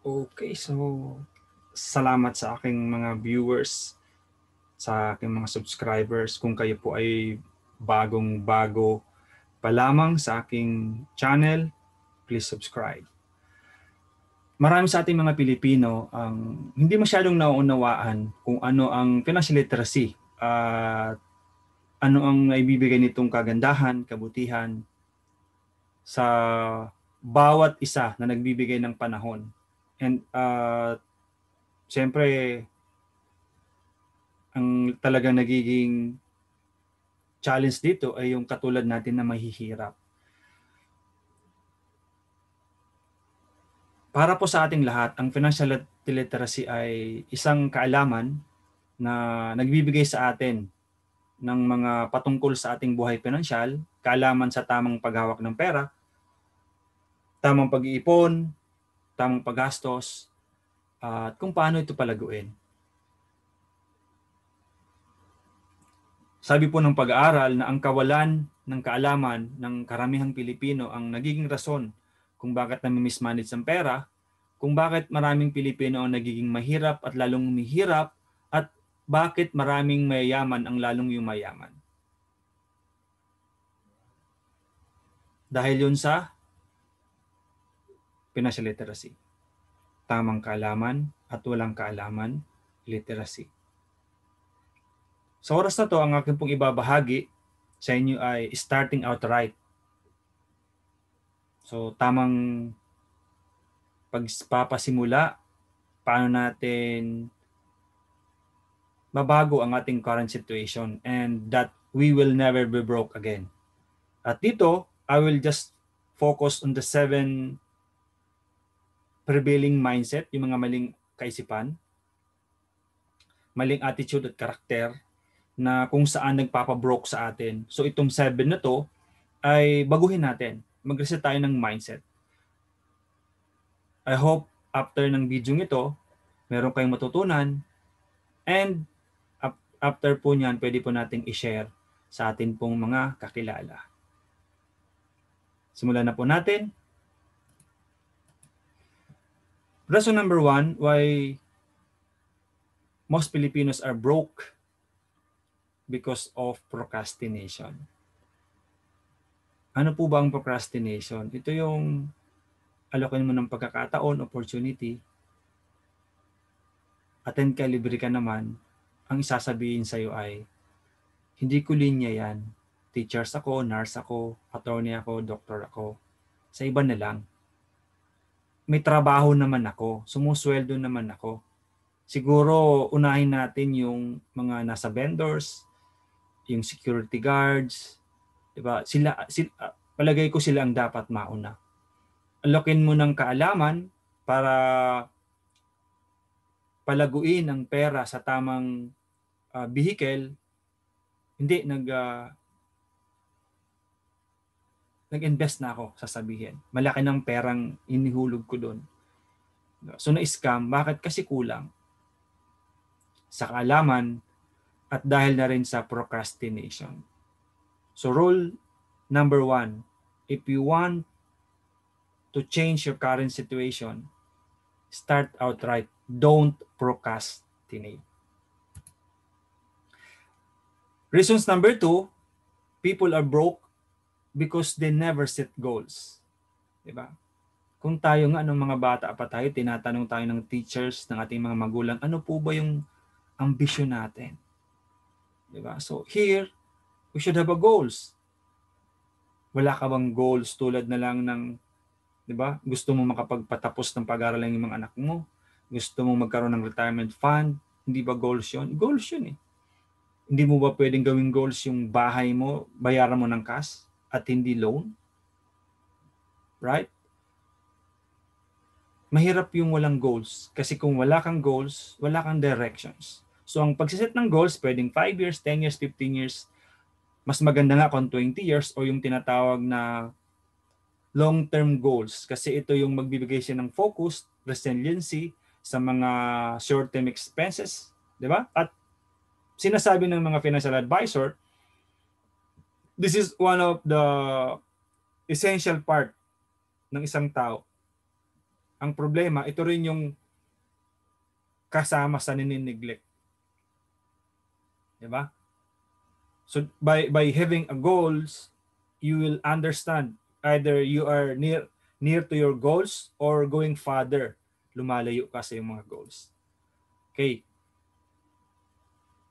Okay, so salamat sa aking mga viewers, sa aking mga subscribers. Kung kayo po ay bagong-bago pa lamang sa aking channel, please subscribe. Marami sa ating mga Pilipino ang hindi masyadong nauunawaan kung ano ang financial literacy at ano ang naibibigay nitong kagandahan, kabutihan sa bawat isa na nagbibigay ng panahon. And siyempre, ang talagang nagiging challenge dito ay yung katulad natin na mahihirap. Para po sa ating lahat, ang financial literacy ay isang kaalaman na nagbibigay sa atin ng mga patungkol sa ating buhay pinansyal, kaalaman sa tamang paghawak ng pera, tamang pag-iipon, tamang paggastos, at kung paano ito palaguin. Sabi po ng pag-aaral na ang kawalan ng kaalaman ng karamihang Pilipino ang nagiging rason kung bakit nami-mismanage ang pera, kung bakit maraming Pilipino ang nagiging mahirap at lalong humihirap, at bakit maraming mayayaman ang lalong yumayaman. Dahil yun sa financial literacy. Tamang kaalaman at walang kaalaman, literacy. Sa oras na to, ang aking pong ibabahagi sa inyo ay starting out right. So, tamang pagpapasimula, paano natin mabago ang ating current situation and that we will never be broke again. At dito, I will just focus on the 7 prevailing mindset, yung mga maling kaisipan, maling attitude at karakter na kung saan nagpapabroke sa atin. So itong 7 na to ay baguhin natin. Mag-reset tayo ng mindset. I hope after ng video ito, meron kayong matutunan, and after po niyan, pwede po nating i-share sa atin pong mga kakilala. Simulan na po natin. Reason number 1, why most Filipinos are broke because of procrastination. Ano po ba ang procrastination? Ito yung alokin mo ng pagkakataon, opportunity, attend ka, libre ka naman, ang isasabihin sa'yo ay, hindi ko linya yan. Teachers ako, nurse ako, attorney ako, doktor ako. Sa iba na lang. May trabaho naman ako, sumusweldo naman ako. Siguro unahin natin yung mga nasa vendors, yung security guards, 'di ba? Palagay ko sila ang dapat mauna. Alokin mo ng kaalaman para palaguin ang pera sa tamang vehicle. Hindi nag-invest na ako, sasabihin. Malaki ng perang inihulog ko doon. So na-scam, bakit? Kasi kulang sa kaalaman at dahil na rin sa procrastination. So rule number 1, if you want to change your current situation, start outright. Don't procrastinate. Reasons number 2, people are broke because they never set goals. Diba? Kung tayo nga, nung mga bata pa tayo, tinatanong tayo ng teachers, ng ating mga magulang, ano po ba yung ambisyon natin? Diba? So here, we should have a goals. Wala ka bang goals tulad na lang ng, diba? Gusto mo makapagpatapos ng pag-aaral ng mga anak mo? Gusto mo magkaroon ng retirement fund? Hindi ba goals yun? Goals yun eh. Hindi mo ba pwedeng gawing goals yung bahay mo, bayaran mo ng cash at hindi loan? Right? Mahirap yung walang goals. Kasi kung wala kang goals, wala kang directions. So ang pagsiset ng goals, pwedeng 5 years, 10 years, 15 years. Mas maganda nga kung 20 years o yung tinatawag na long-term goals. Kasi ito yung magbibigay siya ng focus, resiliency sa mga short-term expenses. Di ba? At sinasabi ng mga financial advisor, this is one of the essential part ng isang tao Ang problema, ito rin yung kasama sa ninineglect. Diba? So by having a goals, you will understand either you are near to your goals or going farther. Lumalayo ka sa yung mga goals. Okay.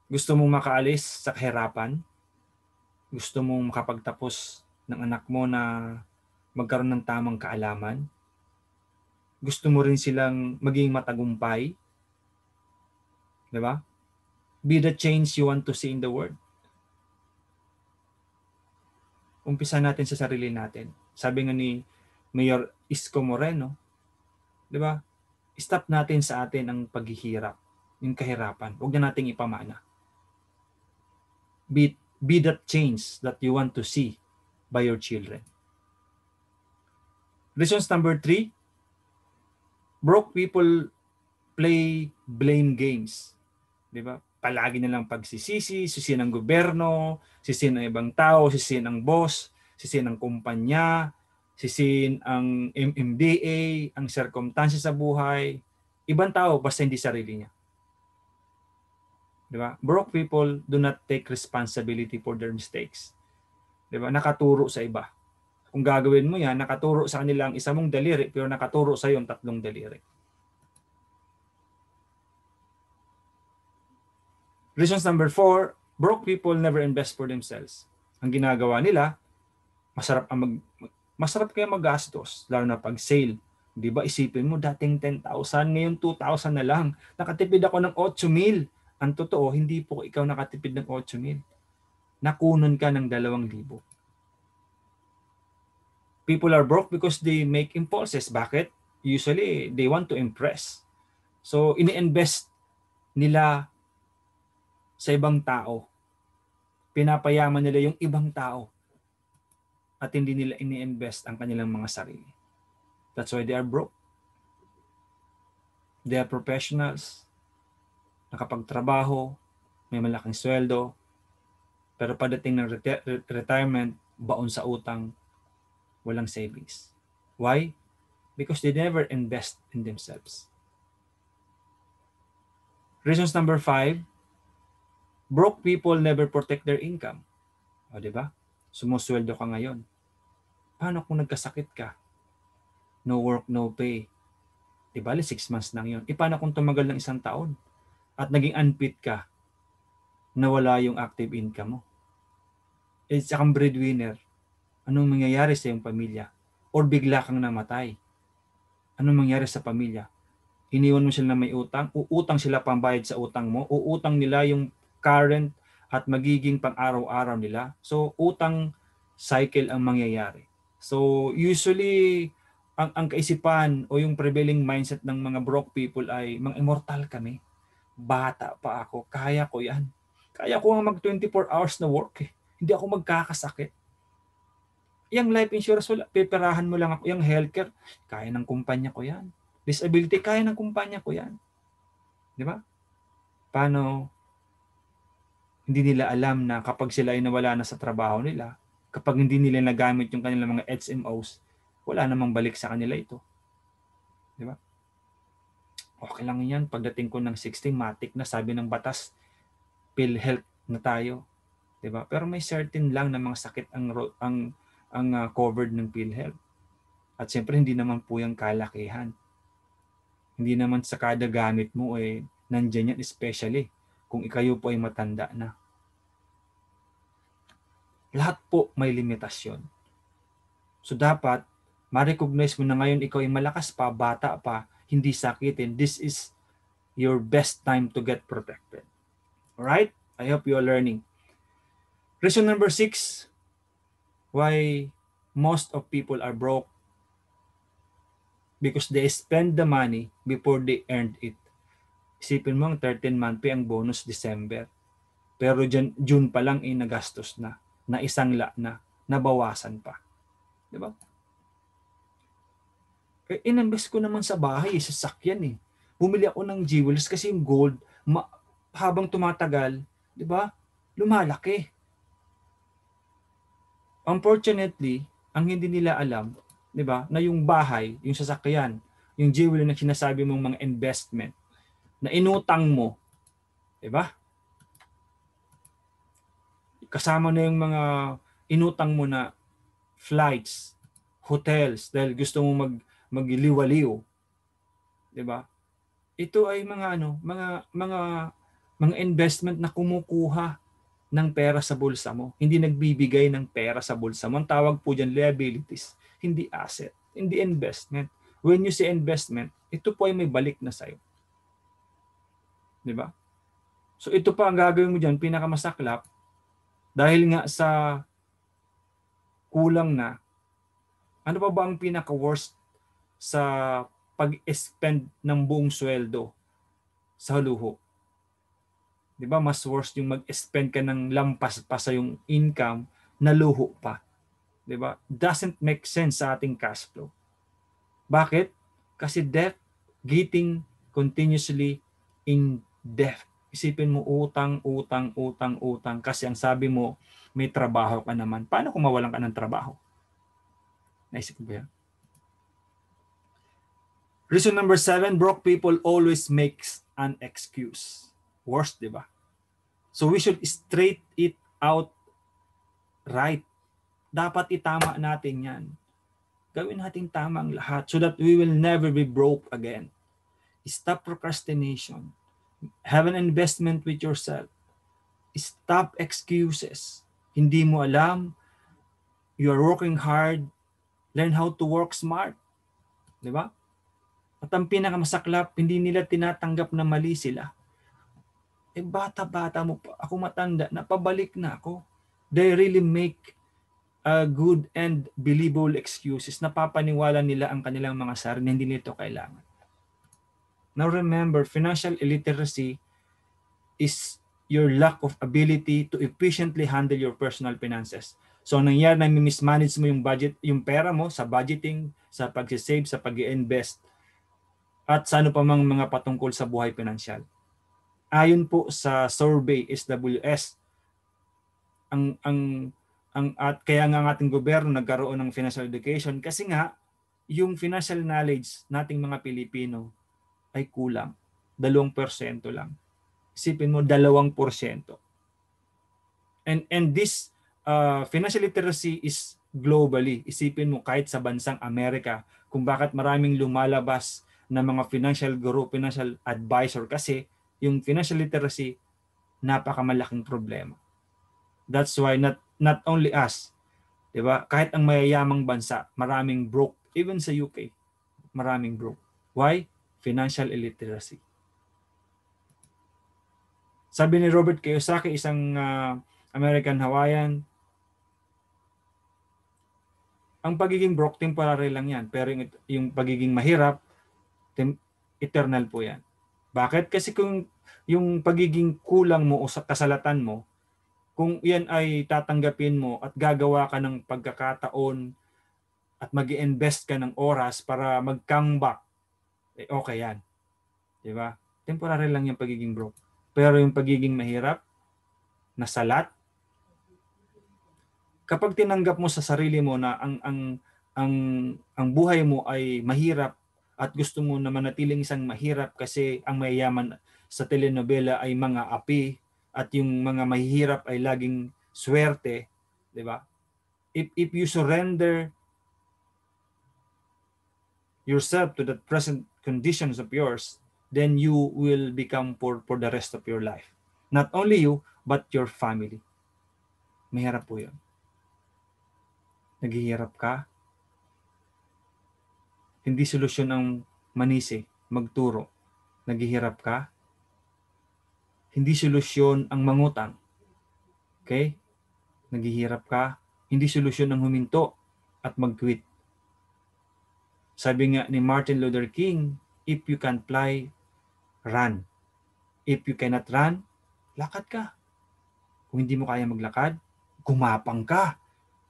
Gusto mong makaalis sa kahirapan? Gusto mong makapagtapos ng anak mo na magkaroon ng tamang kaalaman? Gusto mo rin silang maging matagumpay? Diba? Be the change you want to see in the world. Umpisa natin sa sarili natin. Sabi nga ni Mayor Isko Moreno, di ba? Stop natin sa atin ang paghihirap, yung kahirapan. Huwag na nating ipamana. Be that change that you want to see by your children. Reasons number 3, broke people play blame games. Di ba? Palagi na lang pagsisisi, sisihin ng gobyerno, sisihin ng ibang tao, sisihin ng boss, sisihin ng kumpanya, sisihin ang MMDA, ang circumstances sa buhay, ibang tao basta hindi sarili niya. Di ba? Broke people do not take responsibility for their mistakes. Di ba? Nakaturo sa iba. Kung gagawin mo yan, nakaturo sa kanila ang isa mong daliri, pero nakaturo sa iyo ang 3 daliri. Reasons number 4, broke people never invest for themselves. Ang ginagawa nila, masarap kaya magastos, lalo na pag sale. Di ba, isipin mo, dating 10,000, ngayon 2,000 na lang. Nakatipid ako ng 8,000. Ang totoo, hindi po ikaw nakatipid ng 8,000. Nakunon ka ng 2,000. People are broke because they make impulses. Bakit? Usually, they want to impress. So, ini-invest nila sa ibang tao. Pinapayaman nila yung ibang tao at hindi nila ini-invest ang kanilang mga sarili. That's why they are broke. They are professionals, nakapagtrabaho, may malaking sweldo, pero pagdating ng retirement, baon sa utang, walang savings. Why? Because they never invest in themselves. Reasons number 5, broke people never protect their income. O, diba? Sumusweldo ka ngayon. Paano kung nagkasakit ka? No work, no pay. Diba? 6 months lang yun. Paano kung tumagal ng 1 taon? At naging unfit ka? Nawala yung active income mo. Sa kang breadwinner, anong mangyayari sa iyong pamilya? Or bigla kang namatay? Anong mangyayari sa pamilya? Iniwan mo sila na may utang? Uutang sila pambayad sa utang mo? Uutang nila yung current at magiging pang-araw-araw nila. So, utang cycle ang mangyayari. So, usually, ang kaisipan o yung prevailing mindset ng mga broke people ay, mga immortal kami. Bata pa ako. Kaya ko yan. Kaya ko nga mag 24 hours na work eh. Hindi ako magkakasakit. Yung life insurance, wala, piperahan mo lang ako. Yung healthcare, kaya ng kumpanya ko yan. Disability, kaya ng kumpanya ko yan. Di ba? Paano hindi nila alam na kapag sila ay nawala na sa trabaho nila, kapag hindi nila nagamit yung kanilang mga HMOs, wala namang balik sa kanila ito. Di ba? Okay lang yan. Pagdating ko ng 60, matik na, sabi ng batas, PhilHealth na tayo. Di ba? Pero may certain lang na mga sakit ang covered ng PhilHealth. At siyempre, hindi naman po yung kalakihan. Hindi naman sa kada gamit mo nandyan yan, especially kung ikayo po ay matanda na. Lahat po may limitasyon. So dapat, ma-recognize mo na ngayon ikaw ay malakas pa, bata pa, hindi sakitin. This is your best time to get protected. Alright? I hope you are learning. Reason number 6, why most of people are broke, because they spend the money before they earned it. Isipin mo, ang 13-month pay, ang bonus December. Pero June pa lang nagastos na isangla na, nabawasan pa. Di ba? Ininvest ko naman sa bahay, sa sakyan eh. Bumili ako ng jewels kasi yung gold, habang tumatagal, di ba, lumalaki. Unfortunately, ang hindi nila alam, di ba, na yung bahay, yung sasakyan, yung jewelry na sinasabi mong mga investment na inutang mo, di ba? Kasama na yung mga inutang mo na flights, hotels, dahil gusto mo magliwaliw, di ba? Ito ay mga mga investment na kumukuha ng pera sa bulsa mo. Hindi nagbibigay ng pera sa bulsa mo. Ang tawag po diyan liabilities, hindi asset, hindi investment. When you say investment, ito po ay may balik na sa'yo. Di ba? So ito pa ang gagawin mo diyan, pinakamasaklap, dahil nga sa kulang na, ano pa ba ang pinaka-worst sa pag-spend ng buong sweldo sa luho? Di ba? Mas worst yung mag-spend ka ng lampas pa sa yung income na luho pa. Di ba? Doesn't make sense sa ating cash flow. Bakit? Kasi debt, getting continuously in debt. Isipin mo utang, utang, utang, utang. Kasi ang sabi mo, may trabaho ka naman. Paano kung mawalan ka ng trabaho? Naisip mo ba yan? Reason number 7, broke people always makes an excuse. Worst, di ba? So we should straight it out right. Dapat itama natin yan. Gawin natin tama ang lahat so that we will never be broke again. Stop procrastination. Have an investment with yourself. Stop excuses. Hindi mo alam. You are working hard. Learn how to work smart. Di ba? At ang pinakamasaklap, hindi nila tinatanggap na mali sila. Bata-bata mo pa, ako matanda, napabalik na ako. They really make good and believable excuses. Napapaniwala nila ang kanilang mga sarili, hindi nito kailangan. Now remember, financial illiteracy is your lack of ability to efficiently handle your personal finances. So nangyari na mismanage mo yung budget, yung pera mo sa budgeting, sa pag-save, sa pag-invest, at sa ano pa mang mga patungkol sa buhay pinansyal. Ayon po sa survey SWS, at kaya nga ang ating gobyerno nagkaroon ng financial education kasi nga yung financial knowledge nating mga Pilipino ay kulang. 2% lang. Isipin mo, 2%. And this financial literacy is globally. Isipin mo kahit sa bansang Amerika kung bakit maraming lumalabas na mga financial guru, financial advisor, kasi yung financial literacy napakamalaking problema. That's why not only us, 'di ba? Kahit ang mayayamang bansa, maraming broke. Even sa UK, maraming broke. Why? Financial illiteracy. Sabi ni Robert Kiyosaki, isang American Hawaiian, ang pagiging broke temporary lang yan, pero yung pagiging mahirap, eternal po yan. Bakit? Kasi kung yung pagiging kulang mo o sa kasalatan mo, kung yan ay tatanggapin mo at gagawa ka ng pagkakataon at mag-i-invest ka ng oras para mag-comeback, okay yan. Diba? Temporary lang yung pagiging broke. Pero yung pagiging mahirap, nasalat, kapag tinanggap mo sa sarili mo na ang buhay mo ay mahirap at gusto mo na manatiling isang mahirap kasi ang mayayaman sa telenovela ay mga api at yung mga mahihirap ay laging swerte, 'di ba? If you surrender yourself to the present conditions of yours, then you will become poor for the rest of your life. Not only you, but your family. Mahirap po yun. Naghihirap ka, hindi solusyon ang manisi, magturo. Naghihirap ka, hindi solusyon ang mangutang. Okay? Naghihirap ka, hindi solusyon ang huminto at mag-quit. Sabi nga ni Martin Luther King, if you can fly, run. If you cannot run, lakad ka. Kung hindi mo kaya maglakad, gumapang ka.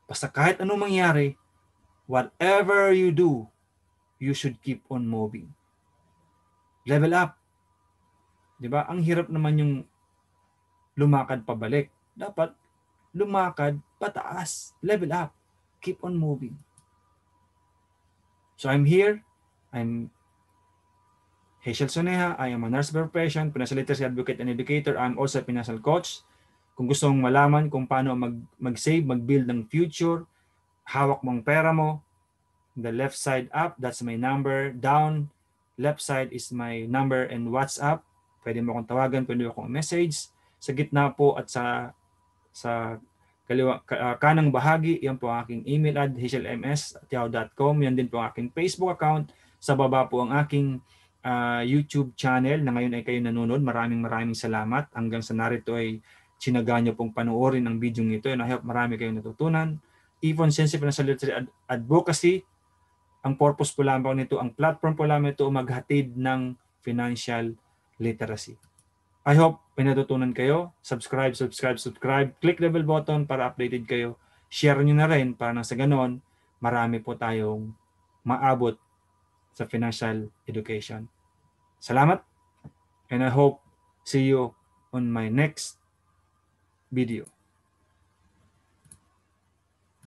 Basta kahit anong mangyari, whatever you do, you should keep on moving. Level up. 'Di ba? Ang hirap naman yung lumakad pabalik. Dapat lumakad pataas. Level up. Keep on moving. So I'm here. I'm Hazel Soneja. I am a nurse by profession, financial literacy advocate and educator. I'm also a financial coach. Kung gusto mong malaman kung paano mag-save, mag-build ng future, hawak mong pera mo, the left side up, that's my number. Down, left side is my number and WhatsApp. Pwede mo akong tawagan, pwede mo akong message. Sa gitna po at sa kanang bahagi, yan po ang aking email ad, hazelms@yahoo.com. Yan din po ang aking Facebook account. Sa baba po ang aking YouTube channel na ngayon ay kayo nanonood. Maraming salamat. Hanggang sa narito ay sinaga nyo pong panoorin ang video nito, and I hope marami kayong natutunan. Even Sensitive Financial Literacy Advocacy, ang purpose po lamang nito, ang platform po lamang ito maghatid ng financial literacy. I hope pinatutunan kayo. Subscribe. Click the bell button para updated kayo. Share nyo na rin para nang sa ganon, marami po tayong maabot sa financial education. Salamat, and I hope see you on my next video.